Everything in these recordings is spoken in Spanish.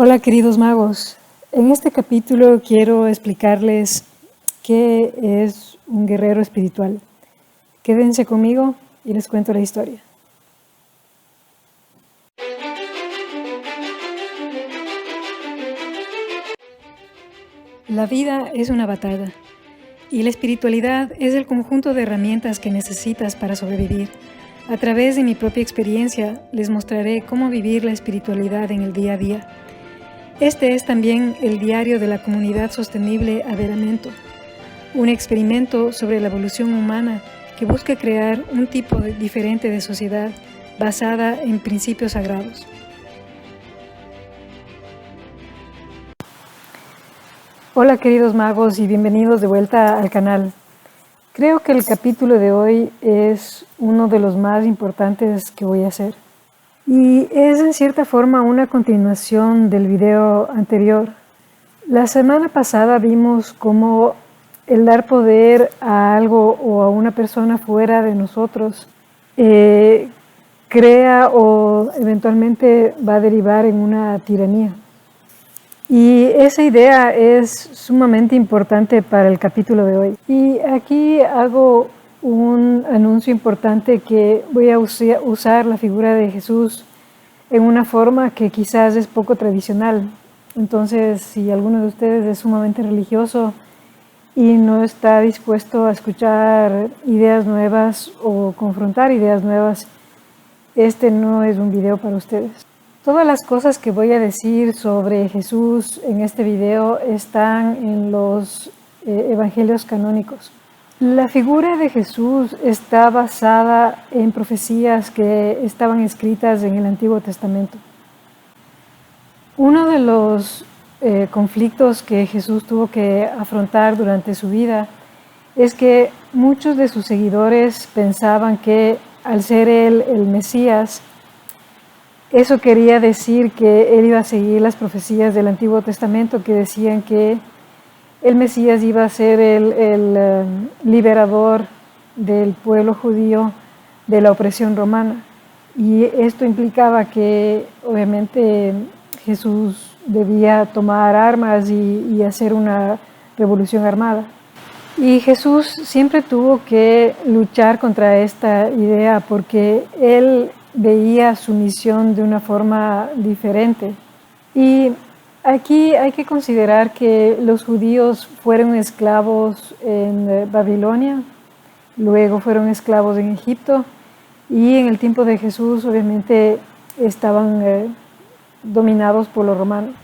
Hola queridos magos, en este capítulo quiero explicarles qué es un guerrero espiritual. Quédense conmigo y les cuento la historia. La vida es una batalla y la espiritualidad es el conjunto de herramientas que necesitas para sobrevivir. A través de mi propia experiencia les mostraré cómo vivir la espiritualidad en el día a día. Este es también el diario de la comunidad sostenible Averamento, un experimento sobre la evolución humana que busca crear un tipo diferente de sociedad basada en principios sagrados. Hola queridos magos y bienvenidos de vuelta al canal. Creo que el capítulo de hoy es uno de los más importantes que voy a hacer. Y es en cierta forma una continuación del video anterior. La semana pasada vimos cómo el dar poder a algo o a una persona fuera de nosotros crea o eventualmente va a derivar en una tiranía. Y esa idea es sumamente importante para el capítulo de hoy. Y aquí hago un anuncio importante que voy a usar la figura de Jesús en una forma que quizás es poco tradicional. Entonces, si alguno de ustedes es sumamente religioso y no está dispuesto a escuchar ideas nuevas o confrontar ideas nuevas, este no es un video para ustedes. Todas las cosas que voy a decir sobre Jesús en este video están en los evangelios canónicos. La figura de Jesús está basada en profecías que estaban escritas en el Antiguo Testamento. Uno de los conflictos que Jesús tuvo que afrontar durante su vida es que muchos de sus seguidores pensaban que al ser él el Mesías, eso quería decir que él iba a seguir las profecías del Antiguo Testamento que decían que el Mesías iba a ser el liberador del pueblo judío de la opresión romana. Y esto implicaba que obviamente Jesús debía tomar armas y hacer una revolución armada. Y Jesús siempre tuvo que luchar contra esta idea porque él veía su misión de una forma diferente. Y aquí hay que considerar que los judíos fueron esclavos en Babilonia, luego fueron esclavos en Egipto y en el tiempo de Jesús obviamente estaban dominados por los romanos.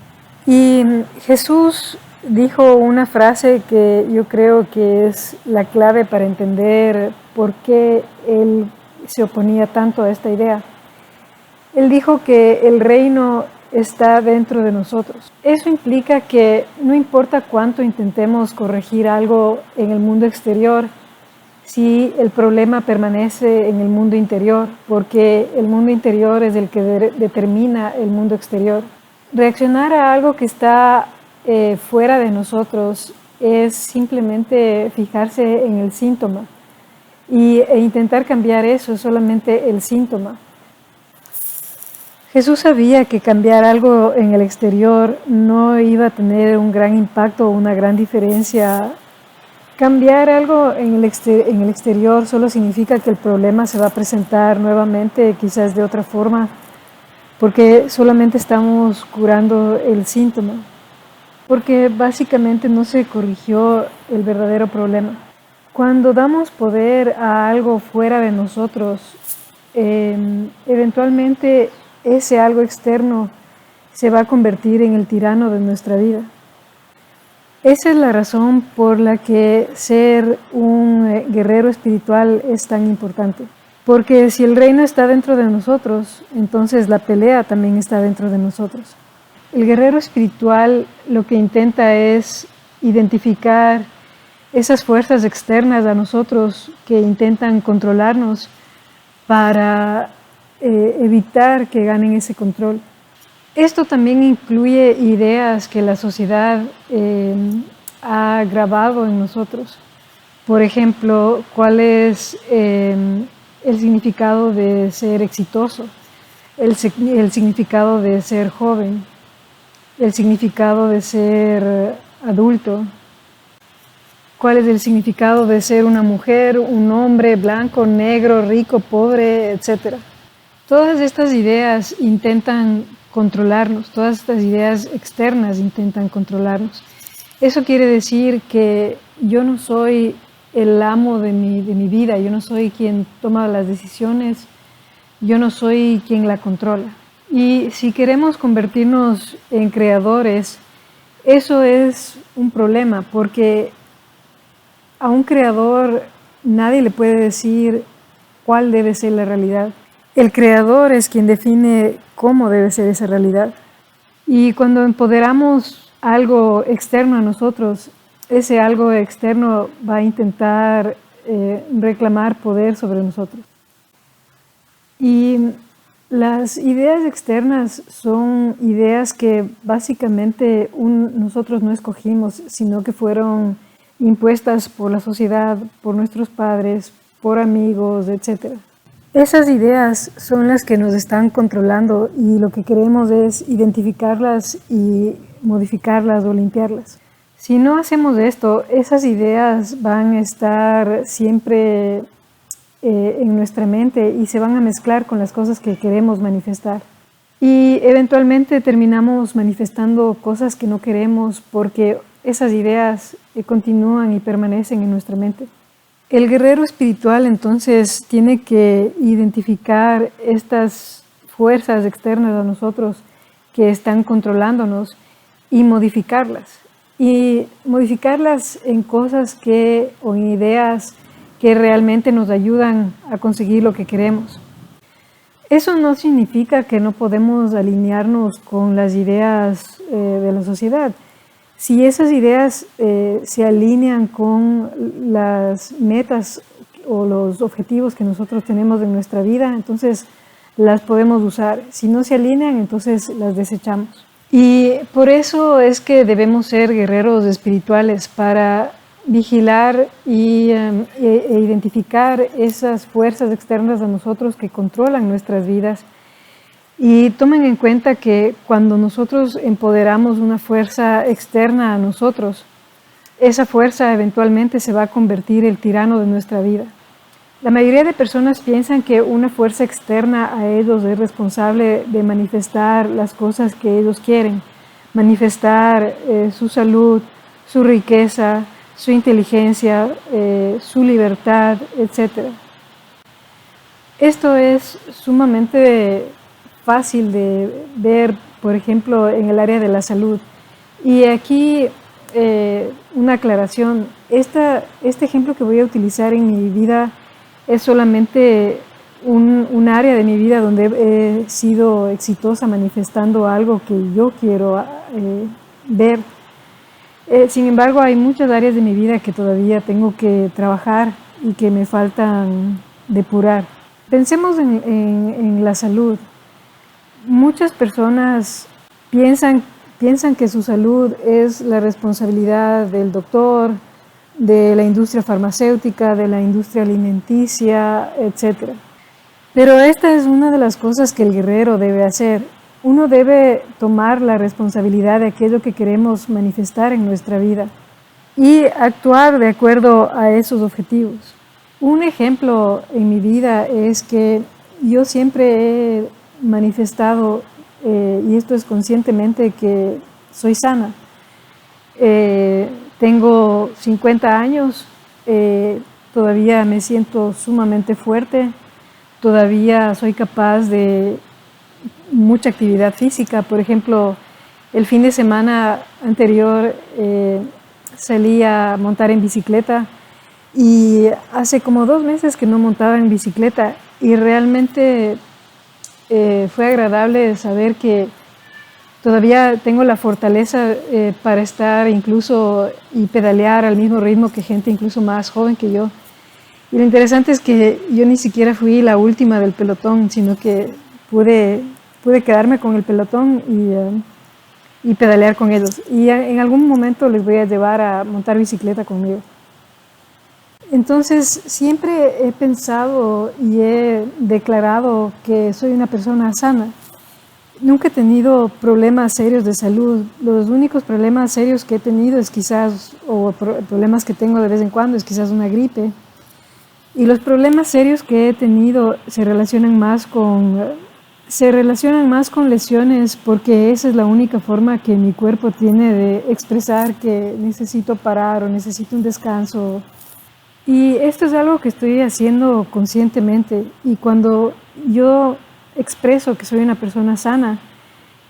Y Jesús dijo una frase que yo creo que es la clave para entender por qué él se oponía tanto a esta idea. Él dijo que el reino está dentro de nosotros. Eso implica que no importa cuánto intentemos corregir algo en el mundo exterior, si el problema permanece en el mundo interior, porque el mundo interior es el que determina el mundo exterior. Reaccionar a algo que está fuera de nosotros es simplemente fijarse en el síntoma e intentar cambiar eso es solamente el síntoma. Jesús sabía que cambiar algo en el exterior no iba a tener un gran impacto o una gran diferencia. Cambiar algo en el exterior solo significa que el problema se va a presentar nuevamente, quizás de otra forma, porque solamente estamos curando el síntoma, porque básicamente no se corrigió el verdadero problema. Cuando damos poder a algo fuera de nosotros, eventualmente ese algo externo se va a convertir en el tirano de nuestra vida. Esa es la razón por la que ser un guerrero espiritual es tan importante. Porque si el reino está dentro de nosotros, entonces la pelea también está dentro de nosotros. El guerrero espiritual lo que intenta es identificar esas fuerzas externas a nosotros que intentan controlarnos para evitar que ganen ese control. Esto también incluye ideas que la sociedad ha grabado en nosotros. Por ejemplo, cuál es el significado de ser exitoso, el significado de ser joven, el significado de ser adulto, cuál es el significado de ser una mujer, un hombre, blanco, negro, rico, pobre, etc. Todas estas ideas intentan controlarnos, todas estas ideas externas intentan controlarnos. Eso quiere decir que yo no soy el amo de mi vida, yo no soy quien toma las decisiones, yo no soy quien la controla. Y si queremos convertirnos en creadores, eso es un problema, porque a un creador nadie le puede decir cuál debe ser la realidad. El creador es quien define cómo debe ser esa realidad. Y cuando empoderamos algo externo a nosotros, ese algo externo va a intentar reclamar poder sobre nosotros. Y las ideas externas son ideas que básicamente nosotros no escogimos, sino que fueron impuestas por la sociedad, por nuestros padres, por amigos, etc. Esas ideas son las que nos están controlando y lo que queremos es identificarlas y modificarlas o limpiarlas. Si no hacemos esto, esas ideas van a estar siempre en nuestra mente y se van a mezclar con las cosas que queremos manifestar. Y eventualmente terminamos manifestando cosas que no queremos porque esas ideas continúan y permanecen en nuestra mente. El guerrero espiritual entonces tiene que identificar estas fuerzas externas a nosotros que están controlándonos y modificarlas. Y modificarlas en cosas o en ideas que realmente nos ayudan a conseguir lo que queremos. Eso no significa que no podemos alinearnos con las ideas de la sociedad. Si esas ideas se alinean con las metas o los objetivos que nosotros tenemos en nuestra vida, entonces las podemos usar. Si no se alinean, entonces las desechamos. Y por eso es que debemos ser guerreros espirituales para vigilar e identificar esas fuerzas externas a nosotros que controlan nuestras vidas. Y tomen en cuenta que cuando nosotros empoderamos una fuerza externa a nosotros, esa fuerza eventualmente se va a convertir en el tirano de nuestra vida. La mayoría de personas piensan que una fuerza externa a ellos es responsable de manifestar las cosas que ellos quieren, manifestar su salud, su riqueza, su inteligencia, su libertad, etc. Esto es sumamente fácil de ver, por ejemplo, en el área de la salud. Y aquí una aclaración. Este ejemplo que voy a utilizar en mi vida es solamente un área de mi vida donde he sido exitosa manifestando algo que yo quiero ver. Sin embargo, hay muchas áreas de mi vida que todavía tengo que trabajar y que me faltan depurar. Pensemos en la salud. Muchas personas piensan que su salud es la responsabilidad del doctor, de la industria farmacéutica, de la industria alimenticia, etc. Pero esta es una de las cosas que el guerrero debe hacer. Uno debe tomar la responsabilidad de aquello que queremos manifestar en nuestra vida y actuar de acuerdo a esos objetivos. Un ejemplo en mi vida es que yo siempre he manifestado, y esto es conscientemente, que soy sana. Tengo 50 años, todavía me siento sumamente fuerte, todavía soy capaz de mucha actividad física. Por ejemplo, el fin de semana anterior salí a montar en bicicleta y hace como 2 meses que no montaba en bicicleta y realmente fue agradable saber que todavía tengo la fortaleza para estar incluso y pedalear al mismo ritmo que gente incluso más joven que yo. Y lo interesante es que yo ni siquiera fui la última del pelotón, sino que pude quedarme con el pelotón y pedalear con ellos. Y en algún momento les voy a llevar a montar bicicleta conmigo. Entonces siempre he pensado y he declarado que soy una persona sana. Nunca he tenido problemas serios de salud. Los únicos problemas serios que he tenido es quizás, o problemas que tengo de vez en cuando, es quizás una gripe. Y los problemas serios que he tenido se relacionan más con lesiones, porque esa es la única forma que mi cuerpo tiene de expresar que necesito parar o necesito un descanso. Y esto es algo que estoy haciendo conscientemente, y cuando yo expreso que soy una persona sana,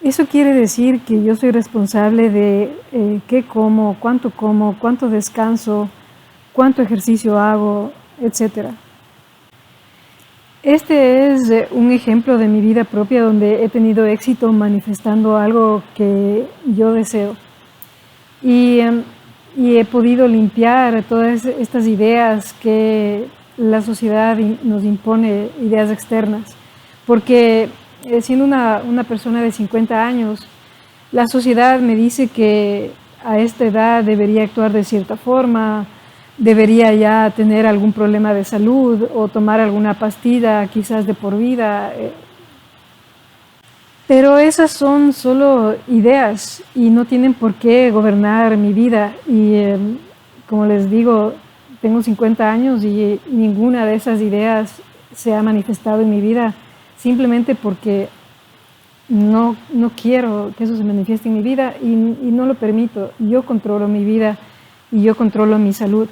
eso quiere decir que yo soy responsable de qué como, cuánto descanso, cuánto ejercicio hago, etc. Este es un ejemplo de mi vida propia donde he tenido éxito manifestando algo que yo deseo. Y he podido limpiar todas estas ideas que la sociedad nos impone, ideas externas. Porque siendo una persona de 50 años, la sociedad me dice que a esta edad debería actuar de cierta forma, debería ya tener algún problema de salud o tomar alguna pastilla quizás de por vida. Pero esas son solo ideas y no tienen por qué gobernar mi vida. Y como les digo, tengo 50 años y ninguna de esas ideas se ha manifestado en mi vida, simplemente porque no quiero que eso se manifieste en mi vida y no lo permito. Yo controlo mi vida y yo controlo mi salud.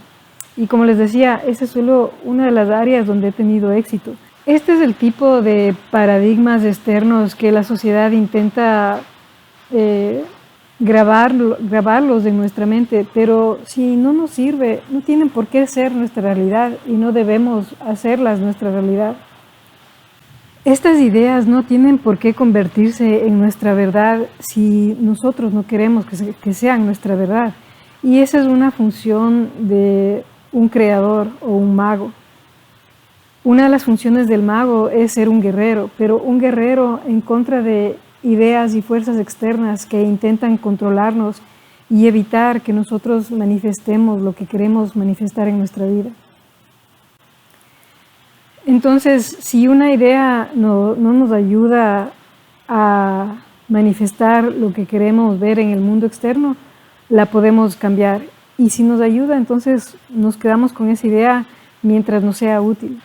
Y como les decía, esa es solo una de las áreas donde he tenido éxito. Este es el tipo de paradigmas externos que la sociedad intenta grabarlos en nuestra mente, pero si no nos sirve, no tienen por qué ser nuestra realidad y no debemos hacerlas nuestra realidad. Estas ideas no tienen por qué convertirse en nuestra verdad si nosotros no queremos que sean nuestra verdad. Y esa es una función de un creador o un mago. Una de las funciones del mago es ser un guerrero, pero un guerrero en contra de ideas y fuerzas externas que intentan controlarnos y evitar que nosotros manifestemos lo que queremos manifestar en nuestra vida. Entonces, si una idea no nos ayuda a manifestar lo que queremos ver en el mundo externo, la podemos cambiar. Y si nos ayuda, entonces nos quedamos con esa idea mientras nos sea útil.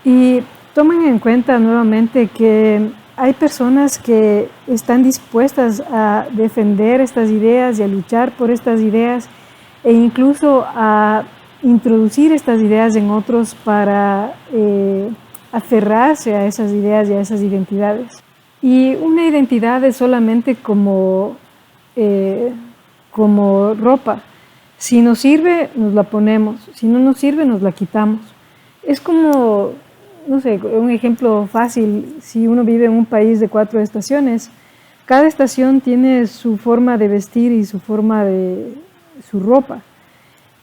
Y tomen en cuenta nuevamente que hay personas que están dispuestas a defender estas ideas y a luchar por estas ideas e incluso a introducir estas ideas en otros para aferrarse a esas ideas y a esas identidades. Y una identidad es solamente como ropa. Si nos sirve, nos la ponemos. Si no nos sirve, nos la quitamos. Es como, no sé, un ejemplo fácil. Si uno vive en un país de 4 estaciones, cada estación tiene su forma de vestir y su forma de su ropa.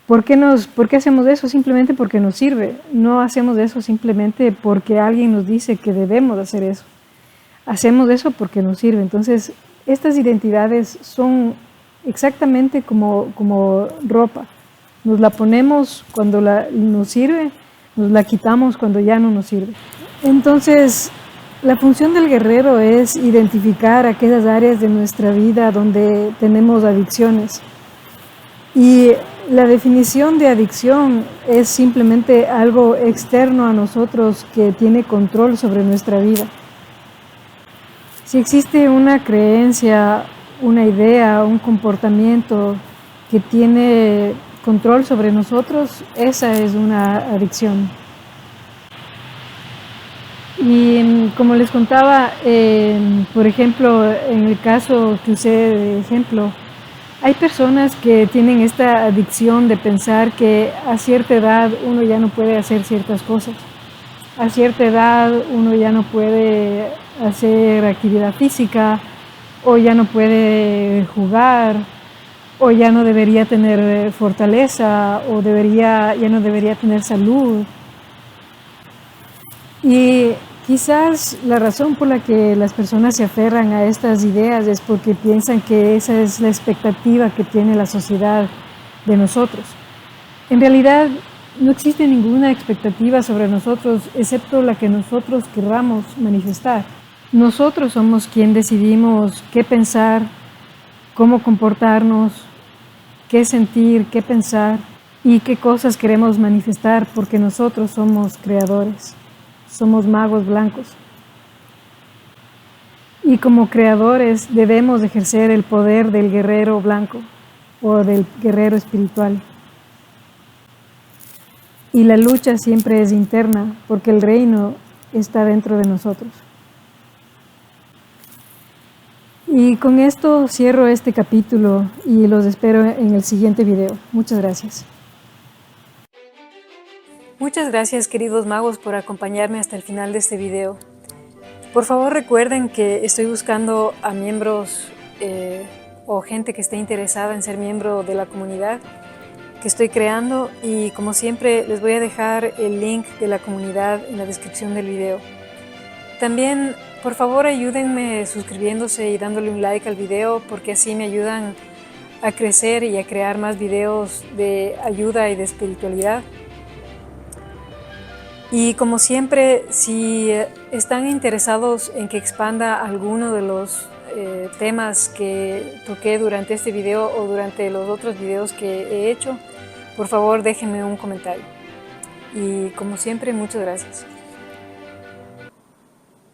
¿Por qué hacemos eso? Simplemente porque nos sirve. No hacemos eso simplemente porque alguien nos dice que debemos hacer eso. Hacemos eso porque nos sirve. Entonces, estas identidades son exactamente como ropa. Nos la ponemos cuando nos sirve, nos la quitamos cuando ya no nos sirve. Entonces, la función del guerrero es identificar aquellas áreas de nuestra vida donde tenemos adicciones. Y la definición de adicción es simplemente algo externo a nosotros que tiene control sobre nuestra vida. Si existe una creencia, una idea, un comportamiento que tiene control sobre nosotros, esa es una adicción. Y como les contaba, por ejemplo, en el caso que usé de ejemplo, hay personas que tienen esta adicción de pensar que a cierta edad uno ya no puede hacer ciertas cosas. A cierta edad uno ya no puede hacer actividad física, o ya no puede jugar, o ya no debería tener fortaleza, o ya no debería tener salud. Y quizás la razón por la que las personas se aferran a estas ideas es porque piensan que esa es la expectativa que tiene la sociedad de nosotros. En realidad, no existe ninguna expectativa sobre nosotros excepto la que nosotros querramos manifestar. Nosotros somos quien decidimos qué pensar, cómo comportarnos, qué sentir, qué pensar y qué cosas queremos manifestar, porque nosotros somos creadores, somos magos blancos. Y como creadores debemos ejercer el poder del guerrero blanco o del guerrero espiritual. Y la lucha siempre es interna, porque el reino está dentro de nosotros. Y con esto cierro este capítulo y los espero en el siguiente video. Muchas gracias. Muchas gracias, queridos magos, por acompañarme hasta el final de este video. Por favor, recuerden que estoy buscando a miembros o gente que esté interesada en ser miembro de la comunidad que estoy creando, y como siempre les voy a dejar el link de la comunidad en la descripción del video. También, por favor, ayúdenme suscribiéndose y dándole un like al video, porque así me ayudan a crecer y a crear más videos de ayuda y de espiritualidad. Y como siempre, si están interesados en que expanda alguno de los temas que toqué durante este video o durante los otros videos que he hecho, por favor déjenme un comentario. Y como siempre, muchas gracias.